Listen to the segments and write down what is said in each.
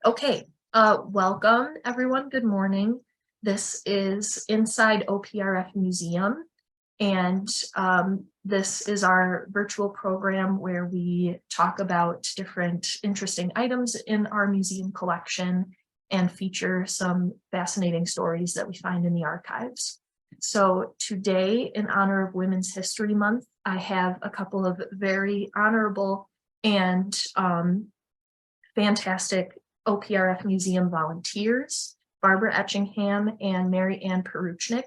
Okay. Welcome everyone. Good morning. This is inside OPRF Museum, and this is our virtual program where we talk about different interesting items in our museum collection and feature some fascinating stories that we find in the archives. So today, in honor of Women's History Month, I have a couple of very honorable and fantastic OPRF Museum volunteers, Barbara Etchingham and Mary Ann Porucznik,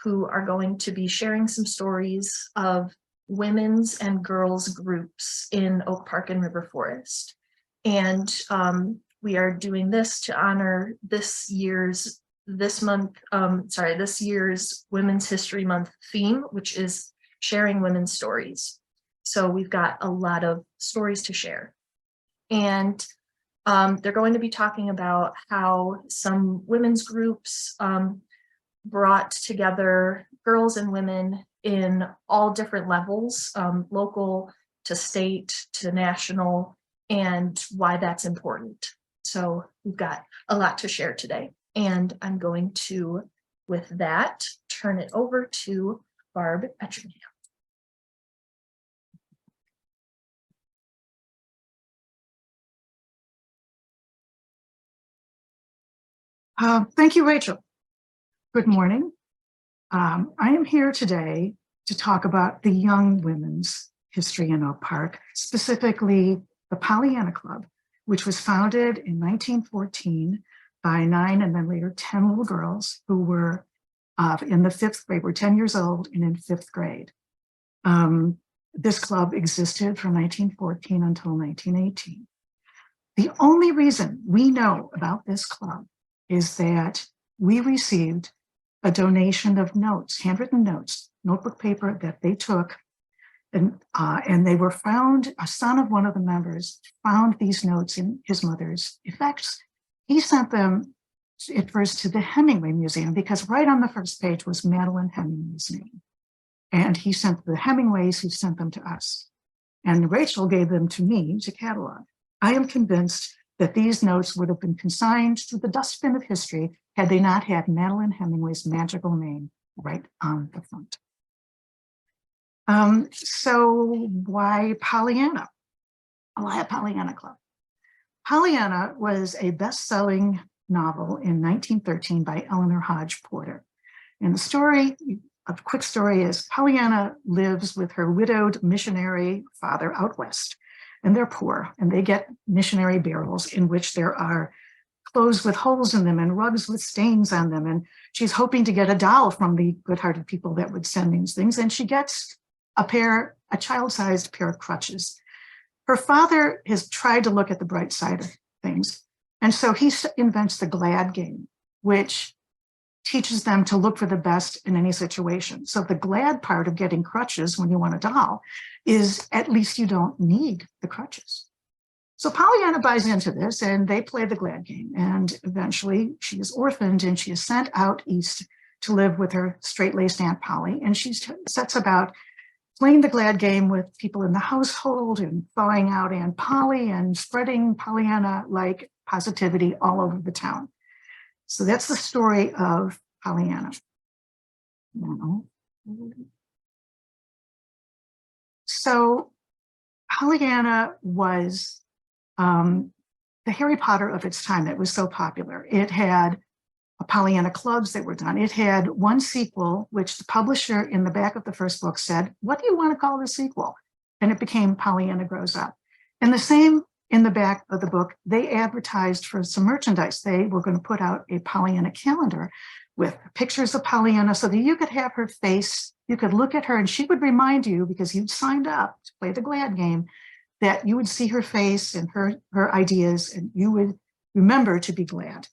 who are going to be sharing some stories of women's and girls groups in Oak Park and River Forest. And we are doing this to honor this year's Women's History Month theme, which is sharing women's stories. So we've got a lot of stories to share. And they're going to be talking about how some women's groups brought together girls and women in all different levels, local to state to national, and why that's important. So we've got a lot to share today. And I'm going to, with that, turn it over to Barb Etchingham. Thank you, Rachel. Good morning. I am here today to talk about the young women's history in Oak Park, specifically the Pollyanna Club, which was founded in 1914 by 9 and then later 10 little girls who were in the 5th grade, were 10 years old and in 5th grade. This club existed from 1914 until 1918. The only reason we know about this club is that we received a donation of notes, handwritten notes, notebook paper that they took, and they were found, a son of one of the members found these notes in his mother's effects. He sent them at first to the Hemingway Museum because right on the first page was Madeline Hemingway's name. And he sent the Hemingways, who sent them to us. And Rachel gave them to me to catalog. I am convinced that these notes would have been consigned to the dustbin of history had they not had Madeline Hemingway's magical name right on the front. So why Pollyanna? Why Pollyanna Club? Pollyanna was a best-selling novel in 1913 by Eleanor Hodge Porter. And the story, a quick story, is Pollyanna lives with her widowed missionary father out west. And they're poor, and they get missionary barrels in which there are clothes with holes in them and rugs with stains on them. And she's hoping to get a doll from the good-hearted people that would send these things. And she gets a child-sized pair of crutches. Her father has tried to look at the bright side of things. And so he invents the GLAD game, which teaches them to look for the best in any situation. So the glad part of getting crutches when you want a doll is at least you don't need the crutches. So Pollyanna buys into this and they play the glad game. And eventually she is orphaned and she is sent out east to live with her straight-laced Aunt Polly. And she sets about playing the glad game with people in the household and thawing out Aunt Polly and spreading Pollyanna-like positivity all over the town. So that's the story of Pollyanna. So Pollyanna was the Harry Potter of its time. It was so popular. It had Pollyanna clubs that were done. It had one sequel, which the publisher in the back of the first book said, "What do you want to call the sequel?" And it became Pollyanna Grows Up. And the same in the back of the book, they advertised for some merchandise. They were going to put out a Pollyanna calendar with pictures of Pollyanna so that you could have her face, you could look at her and she would remind you, because you'd signed up to play the glad game, that you would see her face and her ideas and you would remember to be glad.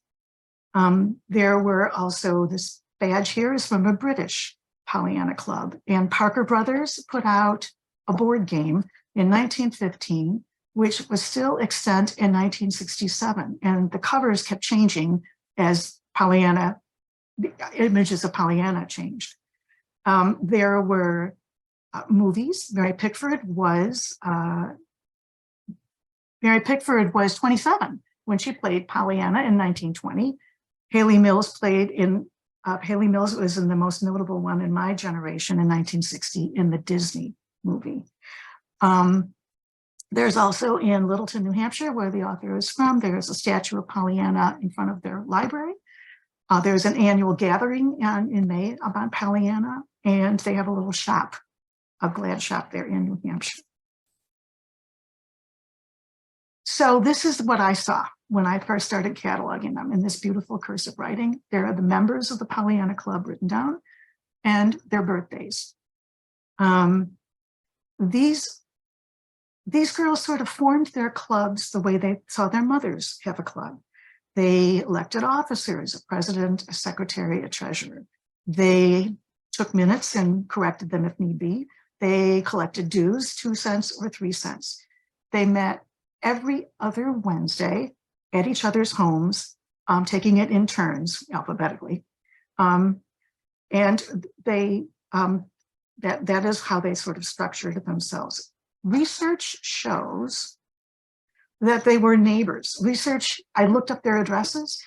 There were also, this badge here is from a British Pollyanna club, and Parker Brothers put out a board game in 1915, which was still extant in 1967. And the covers kept changing as Pollyanna, the images of Pollyanna changed. There were movies. Mary Pickford was 27, when she played Pollyanna in 1920. Haley Mills Haley Mills was in the most notable one in my generation in 1960 in the Disney movie. There's also in Littleton, New Hampshire, where the author is from, there's a statue of Pollyanna in front of their library. There's an annual gathering in May about Pollyanna, and they have a little shop, a Glad shop there in New Hampshire. So this is what I saw when I first started cataloging them in this beautiful cursive writing. There are the members of the Pollyanna Club written down and their birthdays. These girls sort of formed their clubs the way they saw their mothers have a club. They elected officers, a president, a secretary, a treasurer. They took minutes and corrected them if need be. They collected dues, 2 cents or 3 cents. They met every other Wednesday at each other's homes, taking it in turns alphabetically. And they that is how they sort of structured themselves. Research shows that they were neighbors. I looked up their addresses.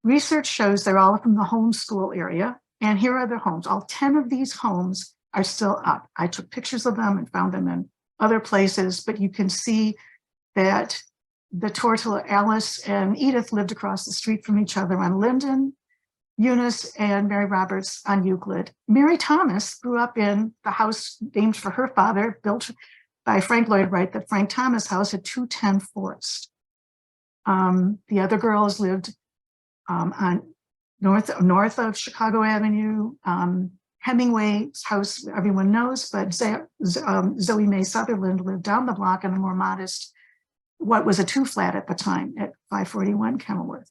Research shows they're all from the homeschool area. And here are their homes. All 10 of these homes are still up. I took pictures of them and found them in other places, but you can see that the Tortilla, Alice and Edith lived across the street from each other on Linden. Eunice and Mary Roberts on Euclid. Mary Thomas grew up in the house named for her father, built by Frank Lloyd Wright, the Frank Thomas house at 210 Forest. The other girls lived on north of Chicago Avenue. Hemingway's house, everyone knows, but Zoe Mae Sutherland lived down the block in a more modest, what was a 2-flat at the time at 541 Kenilworth.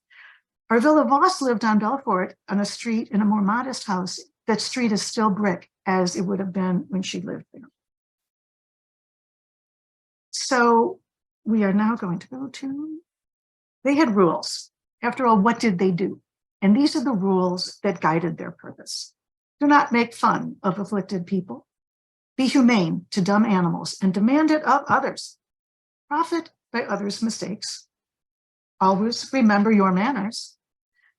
Arvilla Voss lived on Belfort on a street in a more modest house. That street is still brick as it would have been when she lived there. So we are now going to go to, they had rules. After all, what did they do? And these are the rules that guided their purpose. Do not make fun of afflicted people. Be humane to dumb animals and demand it of others. Profit by others' mistakes. Always remember your manners.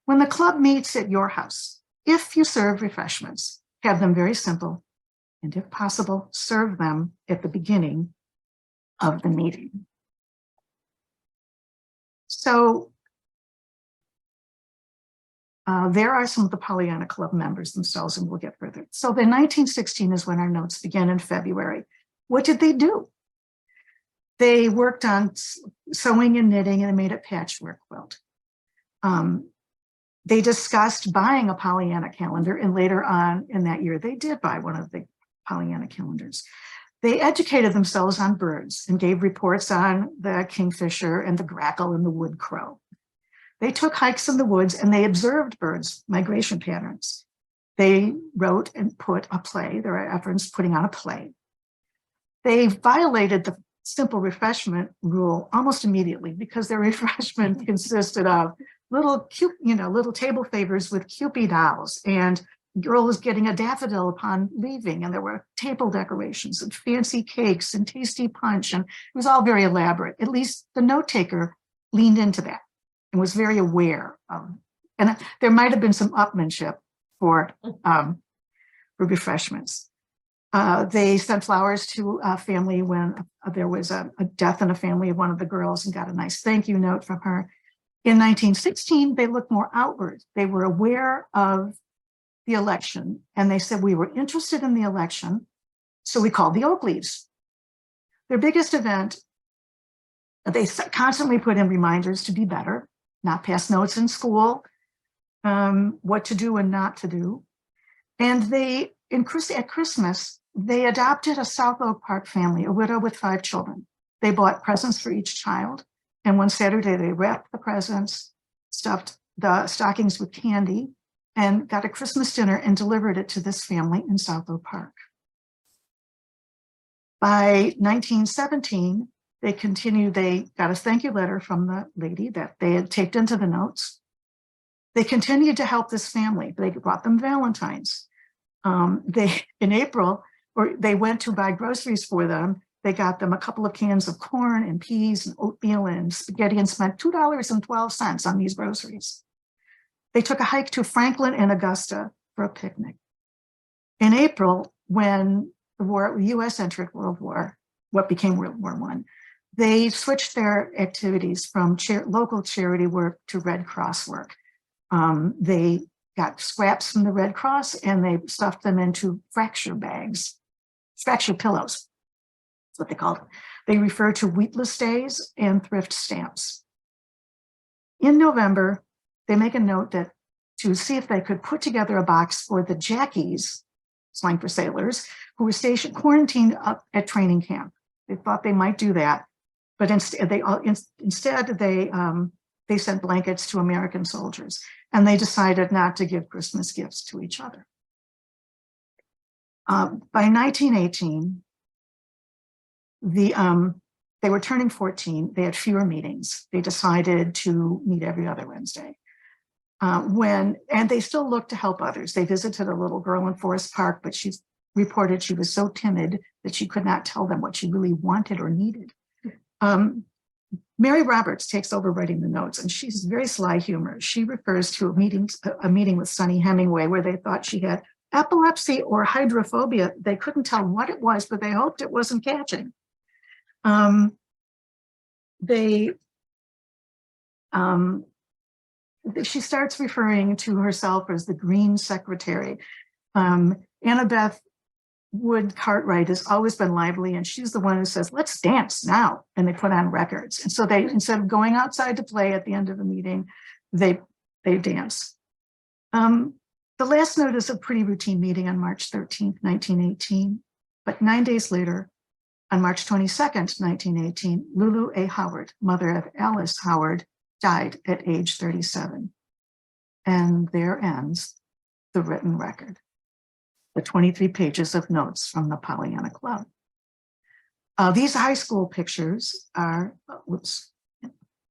When the club meets at your house, if you serve refreshments, have them very simple, and if possible, serve them at the beginning of the meeting. So there are some of the Pollyanna Club members themselves, and we'll get further. So the 1916 is when our notes begin in February. What did they do? They worked on sewing and knitting, and they made a patchwork quilt. They discussed buying a Pollyanna calendar, and later on in that year, they did buy one of the Pollyanna calendars. They educated themselves on birds and gave reports on the kingfisher and the grackle and the wood crow. They took hikes in the woods and they observed birds' migration patterns. They wrote and put a play. There are efforts putting on a play. They violated the simple refreshment rule almost immediately because their refreshment consisted of little table favors with Cupid dolls, and girls getting a daffodil upon leaving, and there were table decorations and fancy cakes and tasty punch, and it was all very elaborate. At least the note taker leaned into that and was very aware of, and there might have been some upmanship for refreshments. They sent flowers to a family when there was a death in a family of one of the girls and got a nice thank you note from her. In 1916, they looked more outward. They were aware of the election, and they said, we were interested in the election, so we called the Oak Leaves. Their biggest event, they constantly put in reminders to be better, not pass notes in school, what to do and not to do. And at Christmas, they adopted a South Oak Park family, a widow with 5 children. They bought presents for each child. And one Saturday, they wrapped the presents, stuffed the stockings with candy, and got a Christmas dinner and delivered it to this family in South Oak Park. By 1917, they got a thank you letter from the lady that they had taped into the notes. They continued to help this family. They brought them Valentines. In April, they went to buy groceries for them, They got them a couple of cans of corn and peas and oatmeal and spaghetti and spent $2.12 on these groceries. They took a hike to Franklin and Augusta for a picnic. In April, when the U.S. entered World War, what became World War I, they switched their activities from local charity work to Red Cross work. They got scraps from the Red Cross and they stuffed them into fracture bags, fracture pillows. That's what they called it. They refer to wheatless days and thrift stamps. In November, they make a note that to see if they could put together a box for the Jackies, slang for sailors, who were quarantined up at training camp. They thought they might do that, but instead they sent blankets to American soldiers, and they decided not to give Christmas gifts to each other. By 1918, they were turning 14. They had fewer meetings. They decided to meet every other Wednesday. And they still looked to help others. They visited a little girl in Forest Park, but she reported she was so timid that she could not tell them what she really wanted or needed. Mary Roberts takes over writing the notes, and she's very sly humor. She refers to a meeting with Sonny Hemingway where they thought she had epilepsy or hydrophobia. They couldn't tell what it was, but they hoped it wasn't catching. She starts referring to herself as the Green Secretary. Annabeth Wood Cartwright has always been lively, and she's the one who says, "Let's dance now," and they put on records. And so they, instead of going outside to play at the end of the meeting, they dance. The last note is a pretty routine meeting on March 13th, 1918, but 9 days later, on March 22nd, 1918, Lulu A. Howard, mother of Alice Howard, died at age 37. And there ends the written record, the 23 pages of notes from the Pollyanna Club. These high school pictures are,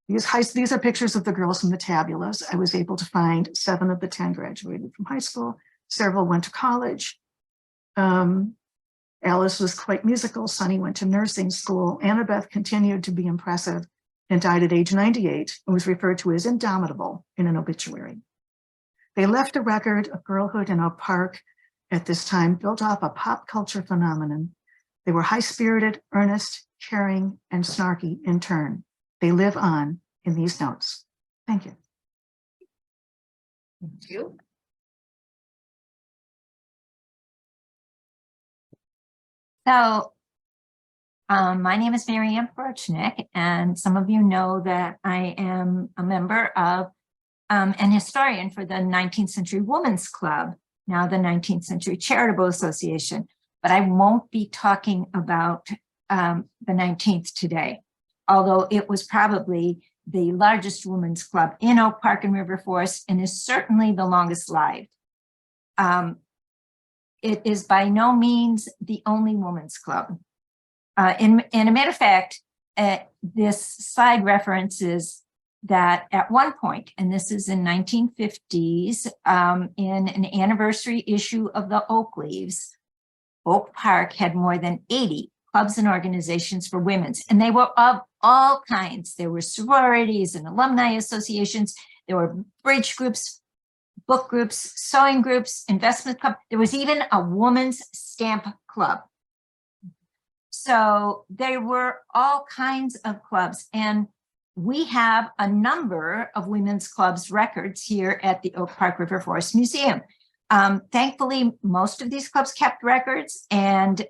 these are pictures of the girls from the tabulas. I was able to find 7 of the 10 graduated from high school. Several went to college. Alice was quite musical. Sonny went to nursing school. Annabeth continued to be impressive and died at age 98 and was referred to as indomitable in an obituary. They left a record of girlhood in Oak Park at this time, built off a pop culture phenomenon. They were high-spirited, earnest, caring, and snarky in turn. They live on in these notes. Thank you. Thank you. So, my name is Marianne Porucznik, and some of you know that I am a member of an historian for the 19th Century Women's Club, now the 19th Century Charitable Association, but I won't be talking about the 19th today, although it was probably the largest women's club in Oak Park and River Forest and is certainly the longest lived. It is by no means the only women's club. In a matter of fact, this slide references that at one point, and this is in 1950s, in an anniversary issue of the Oak Leaves, Oak Park had more than 80 clubs and organizations for women's, and they were of all kinds. There were sororities and alumni associations. There were bridge groups, book groups, sewing groups, investment club. There was even a woman's stamp club. So there were all kinds of clubs, and we have a number of women's clubs records here at the Oak Park River Forest Museum. Thankfully, most of these clubs kept records and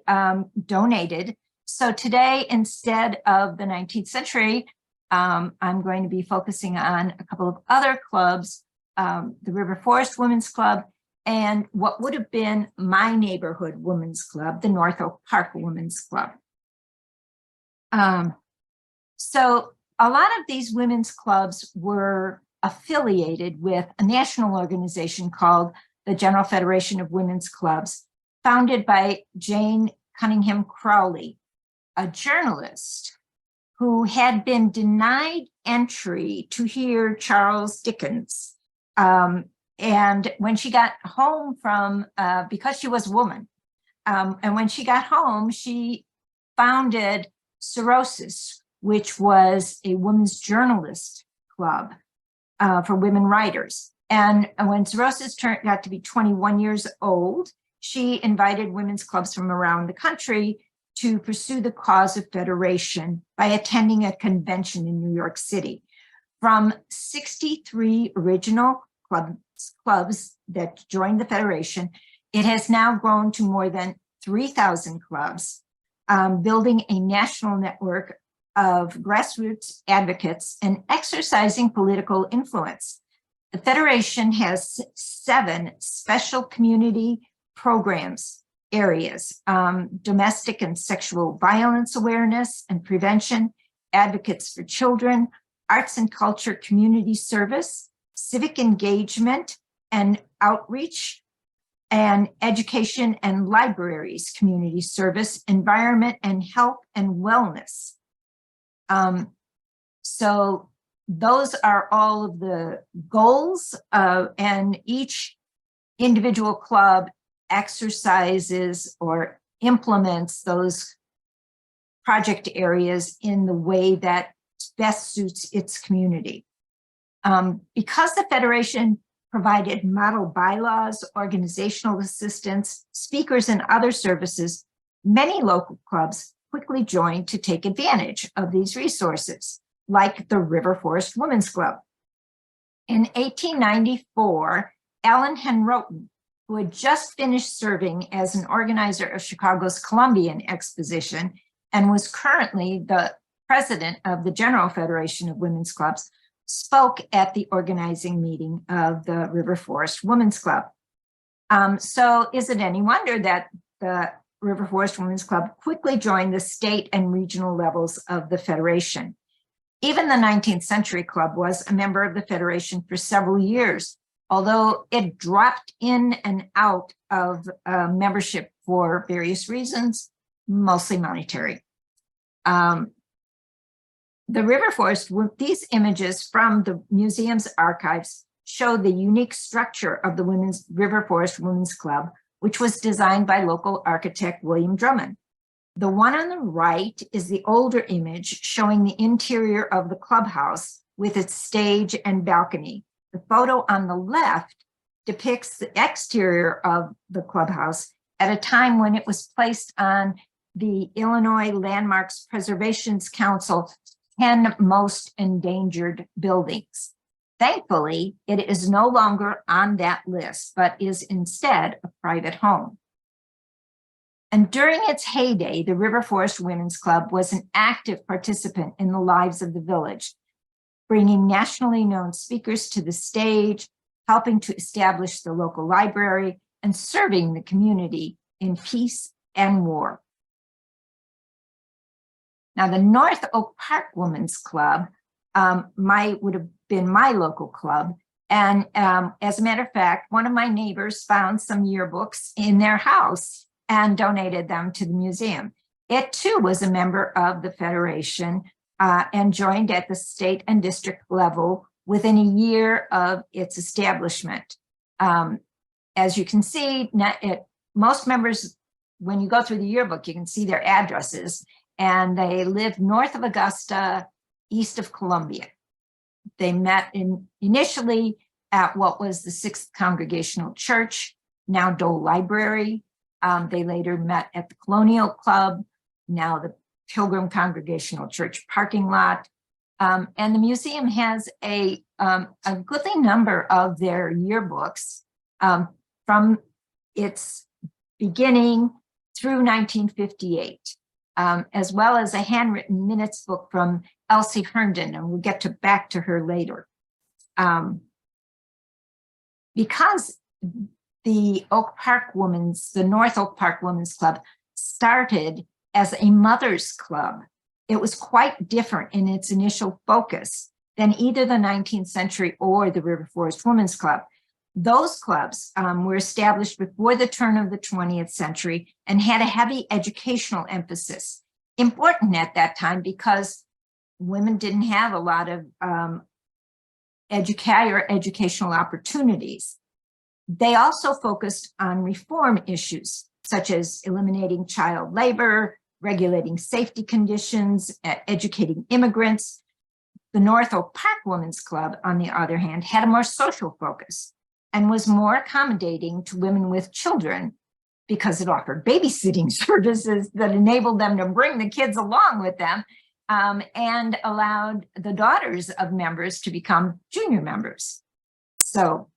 donated. So today, instead of the 19th century, I'm going to be focusing on a couple of other clubs, the River Forest Women's Club and what would have been my neighborhood women's club, the North Oak Park Women's Club. So a lot of these women's clubs were affiliated with a national organization called the General Federation of Women's Clubs, founded by Jane Cunningham Crowley, a journalist who had been denied entry to hear Charles Dickens. And when she got home from, because she was a woman, and when she got home, she founded Cirrhosis, which was a women's journalist club for women writers. And when Cirrhosis got to be 21 years old, she invited women's clubs from around the country to pursue the cause of federation by attending a convention in New York City. From 63 original clubs that joined the Federation, it has now grown to more than 3,000 clubs, building a national network of grassroots advocates and exercising political influence. The Federation has 7 special community programs areas: domestic and sexual violence awareness and prevention, advocates for children, arts and culture community service, civic engagement and outreach, and education and libraries community service, environment and health and wellness. So those are all of the goals, and each individual club exercises or implements those project areas in the way that best suits its community. Because the Federation provided model bylaws, organizational assistance, speakers, and other services, many local clubs quickly joined to take advantage of these resources, like the River Forest Women's Club. In 1894, Ellen Henroten, who had just finished serving as an organizer of Chicago's Columbian Exposition and was currently the president of the General Federation of Women's Clubs, spoke at the organizing meeting of the River Forest Women's Club. So is it any wonder that the River Forest Women's Club quickly joined the state and regional levels of the Federation? Even the 19th Century Club was a member of the Federation for several years, although it dropped in and out of membership for various reasons, mostly monetary. The River Forest, these images from the museum's archives show the unique structure of the River Forest Women's Club, which was designed by local architect William Drummond. The one on the right is the older image showing the interior of the clubhouse with its stage and balcony. The photo on the left depicts the exterior of the clubhouse at a time when it was placed on the Illinois Landmarks Preservation Council 10 most endangered buildings. Thankfully, it is no longer on that list, but is instead a private home. And during its heyday, the River Forest Women's Club was an active participant in the lives of the village, bringing nationally known speakers to the stage, helping to establish the local library, and serving the community in peace and war. Now, the North Oak Park Women's Club would have been my local club. And as a matter of fact, one of my neighbors found some yearbooks in their house and donated them to the museum. It too was a member of the Federation and joined at the state and district level within a year of its establishment. As you can see, most members, when you go through the yearbook, you can see their addresses, and they lived north of Augusta, east of Columbia. They met initially at what was the 6th Congregational Church, now Dole Library. They later met at the Colonial Club, now the Pilgrim Congregational Church parking lot. And the museum has a goodly number of their yearbooks from its beginning through 1958, as well as a handwritten minutes book from Elsie Herndon, and we'll get back to her later. Because the North Oak Park Women's Club started as a mother's club, it was quite different in its initial focus than either the 19th Century or the River Forest Women's Club. Those clubs were established before the turn of the 20th century and had a heavy educational emphasis. Important at that time because women didn't have a lot of educational opportunities. They also focused on reform issues, such as eliminating child labor, regulating safety conditions, educating immigrants. The North Oak Park Women's Club, on the other hand, had a more social focus and was more accommodating to women with children because it offered babysitting services that enabled them to bring the kids along with them, and allowed the daughters of members to become junior members. So,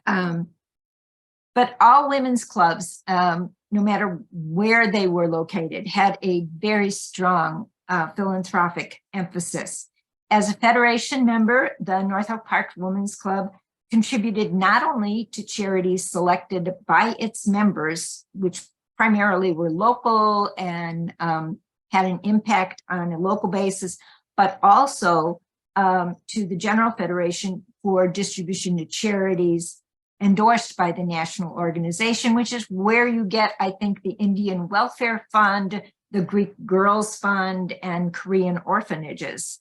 but all women's clubs, no matter where they were located, had a very strong philanthropic emphasis. As a Federation member, the North Oak Park Women's Club contributed not only to charities selected by its members, which primarily were local and had an impact on a local basis, but also to the General Federation for distribution to charities endorsed by the national organization, which is where you get, I think, the Indian Welfare Fund, the Greek Girls Fund, and Korean orphanages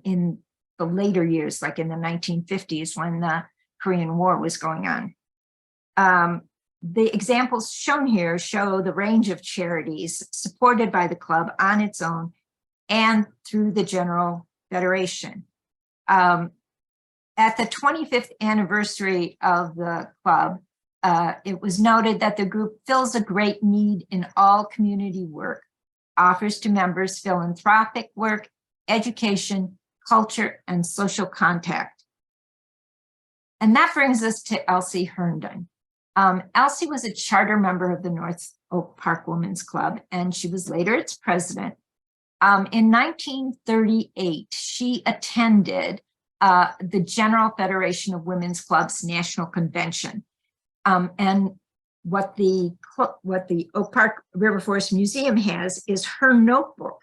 in the later years, like in the 1950s when the Korean War was going on. The examples shown here show the range of charities supported by the club on its own and through the General Federation. At the 25th anniversary of the club, it was noted that the group fills a great need in all community work, offers to members philanthropic work, education, culture, and social contact. And that brings us to Elsie Herndon. Elsie was a charter member of the North Oak Park Women's Club, and she was later its president. In 1938, she attended the General Federation of Women's Clubs National Convention. And what the Oak Park River Forest Museum has is her notebook,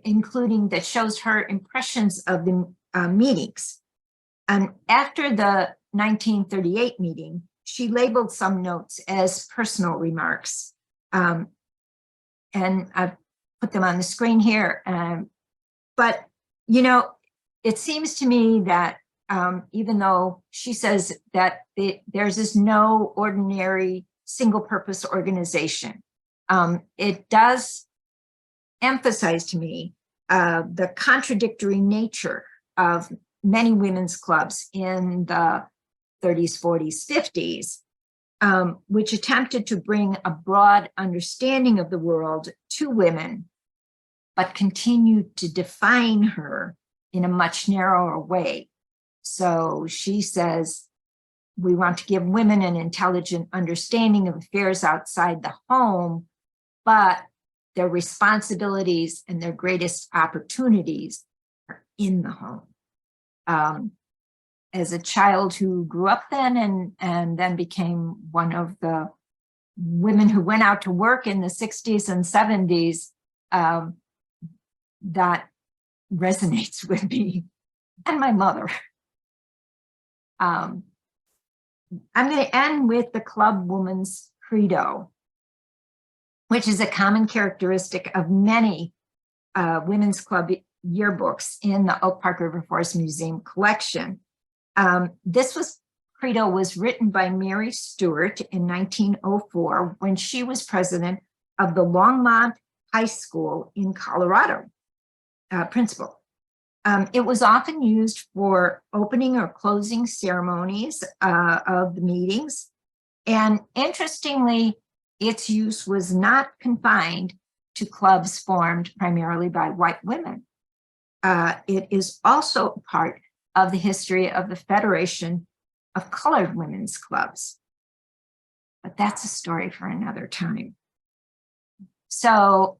including that shows her impressions of the meetings. And after the 1938 meeting, she labeled some notes as personal remarks. And I've put them on the screen here. But, you know, it seems to me that even though she says that there's this no ordinary single purpose organization, it does emphasize to me the contradictory nature of many women's clubs in the 30s, 40s, 50s, which attempted to bring a broad understanding of the world to women, but continued to define her in a much narrower way. So she says, we want to give women an intelligent understanding of affairs outside the home, but their responsibilities and their greatest opportunities are in the home. As a child who grew up then and then became one of the women who went out to work in the 60s and 70s, that resonates with me and my mother. I'm going to end with the club woman's credo, which is a common characteristic of many women's club yearbooks in the Oak Park River Forest Museum collection. This credo was written by Mary Stewart in 1904 when she was president of the Longmont High School in Colorado, principal. It was often used for opening or closing ceremonies of the meetings. And interestingly, its use was not confined to clubs formed primarily by white women. It is also part of the history of the Federation of Colored Women's Clubs. But that's a story for another time. So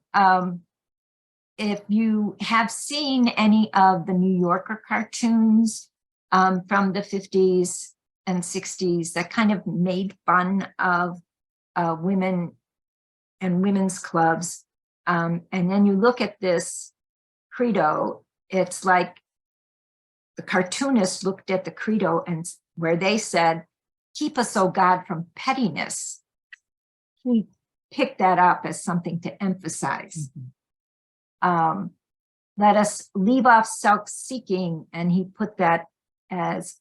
if you have seen any of the New Yorker cartoons from the 50s and 60s that kind of made fun of women and women's clubs, and then you look at this credo, it's like the cartoonist looked at the credo and where they said, keep us, oh God, from pettiness. He picked that up as something to emphasize. Mm-hmm. Let us leave off self-seeking, and he put that as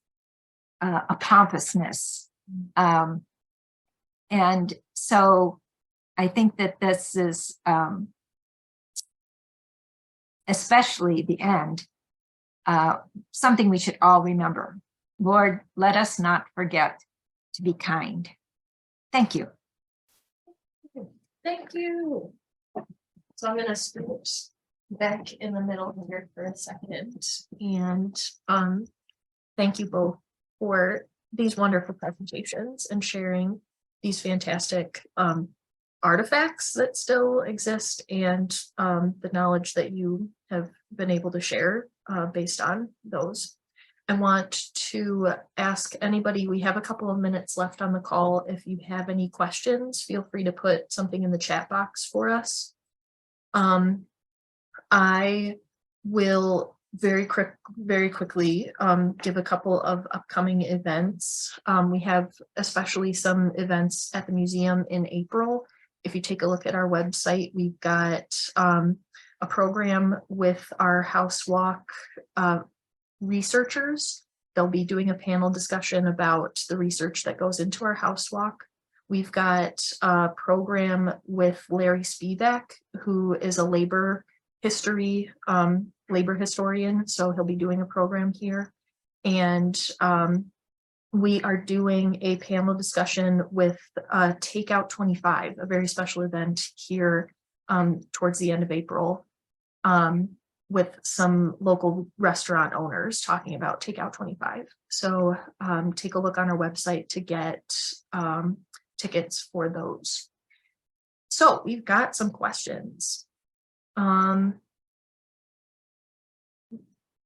a pompousness. And so I think that this is, especially the end, something we should all remember. Lord, let us not forget to be kind. Thank you. Thank you. So I'm gonna scoot back in the middle here for a second, and thank you both for these wonderful presentations and sharing these fantastic artifacts that still exist, and the knowledge that you have been able to share based on those. I want to ask anybody, we have a couple of minutes left on the call. If you have any questions, feel free to put something in the chat box for us. I will very quickly give a couple of upcoming events. We have especially some events at the museum in April. If you take a look at our website, we've got a program with our House Walk researchers. They'll be doing a panel discussion about the research that goes into our House Walk. We've got a program with Larry Spivak, who is a labor historian, so he'll be doing a program here. And we are doing a panel discussion with Takeout 25, a very special event here towards the end of April, with some local restaurant owners talking about Takeout 25. So take a look on our website to get tickets for those. So we've got some questions.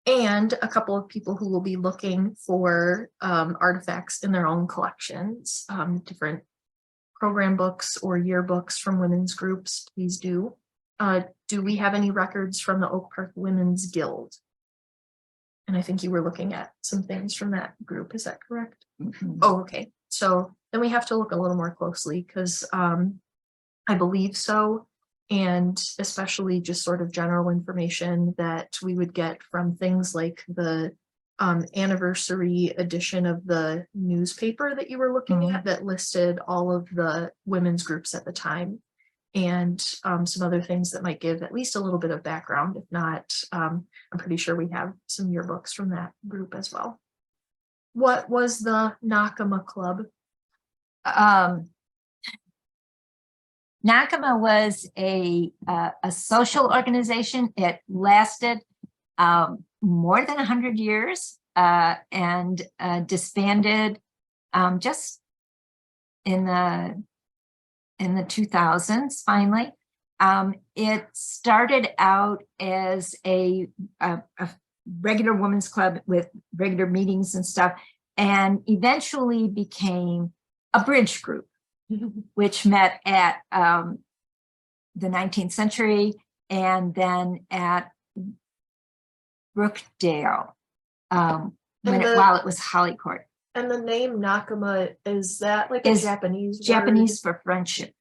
And a couple of people who will be looking for artifacts in their own collections, different program books or yearbooks from women's groups, please do. Do we have any records from the Oak Park Women's Guild? And I think you were looking at some things from that group, is that correct? Mm-hmm. Oh, okay. So then we have to look a little more closely, because I believe so. And especially just sort of general information that we would get from things like the anniversary edition of the newspaper that you were looking at that listed all of the women's groups at the time, and some other things that might give at least a little bit of background. If not, I'm pretty sure we have some yearbooks from that group as well. What was the Nakama Club? Nakama was a social organization. It lasted more than 100 years and disbanded just in the 2000s. Finally, it started out as a regular women's club with regular meetings and stuff, and eventually became a bridge group, which met at the 19th Century and then at Brookdale while it was Holly Court. And the name Nakama, is that like a Japanese word? Japanese for friendship.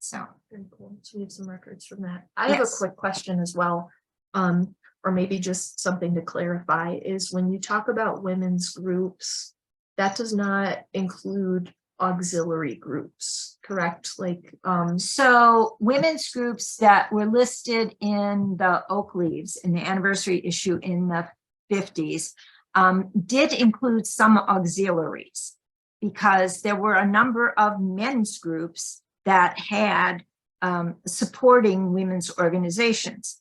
So very cool. So we have some records from that. I have a quick question as well, or maybe just something to clarify, is when you talk about women's groups, that does not include auxiliary groups, correct? Like so women's groups that were listed in the Oak Leaves in the anniversary issue in the 50s did include some auxiliaries, because there were a number of men's groups that had supporting women's organizations.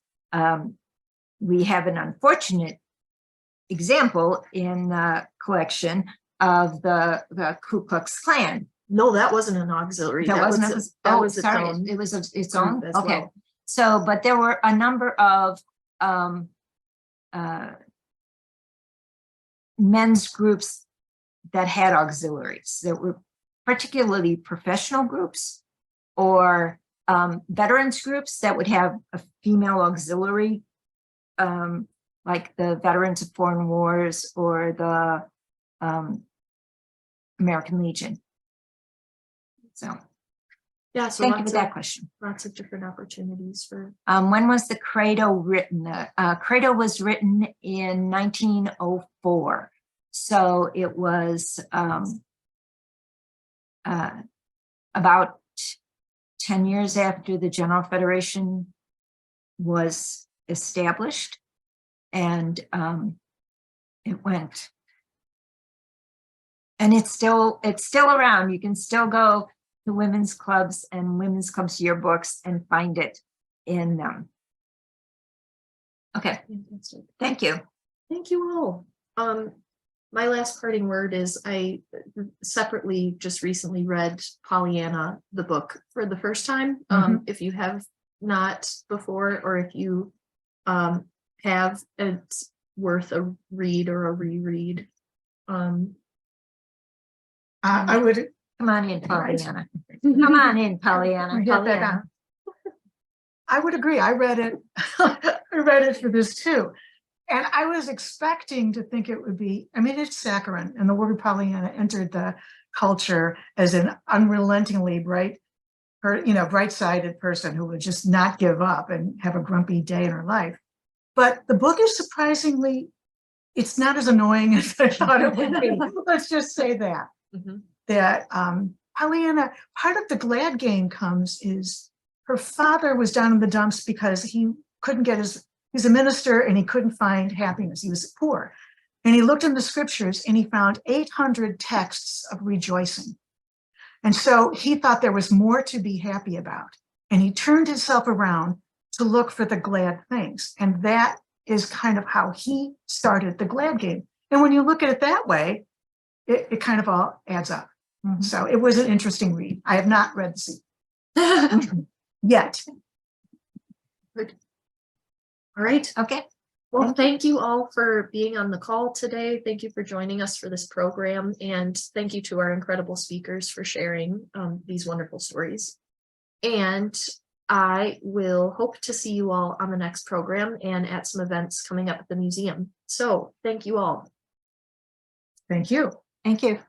We have an unfortunate example in the collection of the Ku Klux Klan. No, that wasn't an auxiliary. That wasn't. That was sorry, its own. It was its own. As okay. well. So, but there were a number of men's groups that had auxiliaries that were particularly professional groups or veterans groups that would have a female auxiliary, like the Veterans of Foreign Wars or the American Legion. So yeah, so thank you for that question. Lots of different opportunities for. When was the Credo written? Credo was written in 1904, so it was about 10 years after the General Federation was established. And it went. And it's still around. You can still go to women's clubs and women's clubs yearbooks and find it in them. Okay, Fantastic. thank you. Thank you all. My last parting word is I separately just recently read Pollyanna, the book, for the first time. If you have not before, or if you have, it's worth a read or a reread. I would. Come on in, Pollyanna. Come on in, Pollyanna. Get that Pollyanna. down. I would agree. I read it. I read it for this too. And I was expecting to think it would be, I mean, it's saccharine, and the word Pollyanna entered the culture as an unrelentingly bright-sided person who would just not give up and have a grumpy day in her life. But the book is surprisingly, it's not as annoying as I thought it would be. Let's just say that. That Pollyanna, part of the glad game comes is her father was down in the dumps because he couldn't get he's a minister and he couldn't find happiness. He was poor. And he looked in the scriptures and he found 800 texts of rejoicing. And so he thought there was more to be happy about. And he turned himself around to look for the glad things. And that is kind of how he started the glad game. And when you look at it that way, it kind of all adds up. So it was an interesting read. I have not read the sequel yet. Good. All right. Okay. Well, thank you all for being on the call today. Thank you for joining us for this program. And thank you to our incredible speakers for sharing these wonderful stories. And I will hope to see you all on the next program and at some events coming up at the museum. So thank you all. Thank you. Thank you.